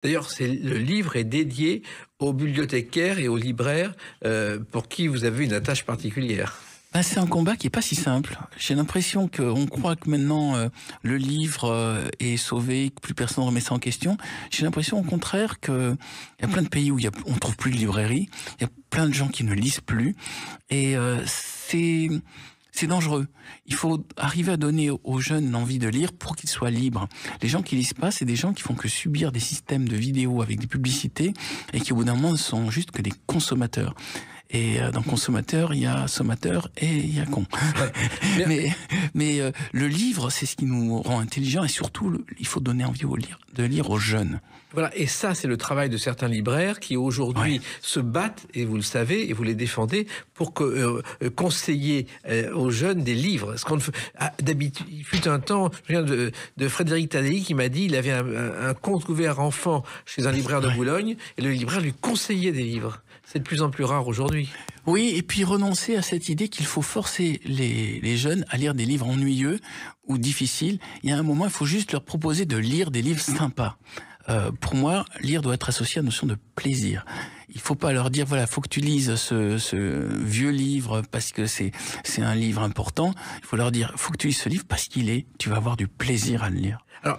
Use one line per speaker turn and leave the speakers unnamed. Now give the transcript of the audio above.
D'ailleurs, le livre est dédié aux bibliothécaires et aux libraires pour qui vous avez une attache particulière.
Ben, c'est un combat qui est pas si simple. J'ai l'impression qu'on croit que maintenant le livre est sauvé, que plus personne ne remet ça en question. J'ai l'impression au contraire que il y a plein de pays où on trouve plus de librairie, il y a plein de gens qui ne lisent plus, et c'est dangereux. Il faut arriver à donner aux jeunes l'envie de lire pour qu'ils soient libres. Les gens qui lisent pas, c'est des gens qui font que subir des systèmes de vidéos avec des publicités et qui au bout d'un moment ne sont juste que des consommateurs. Et dans consommateur, il y a sommateur et il y a con. mais le livre, c'est ce qui nous rend intelligents, et surtout, il faut donner envie de lire aux jeunes.
Voilà, et ça, c'est le travail de certains libraires qui aujourd'hui se battent, et vous le savez, et vous les défendez, pour conseiller aux jeunes des livres. Ce qu'on d'habitude, il fut un temps, je viens de Frédéric Tadei qui m'a dit il avait un compte ouvert enfant chez un libraire de Boulogne, et le libraire lui conseillait des livres. C'est de plus en plus rare aujourd'hui.
Oui, et puis renoncer à cette idée qu'il faut forcer les jeunes à lire des livres ennuyeux ou difficiles. Il y a un moment, il faut juste leur proposer de lire des livres sympas. Pour moi, lire doit être associé à la notion de plaisir. Il faut pas leur dire, voilà, faut que tu lises ce vieux livre parce que c'est un livre important. Il faut leur dire, faut que tu lises ce livre parce tu vas avoir du plaisir à le lire.
Alors,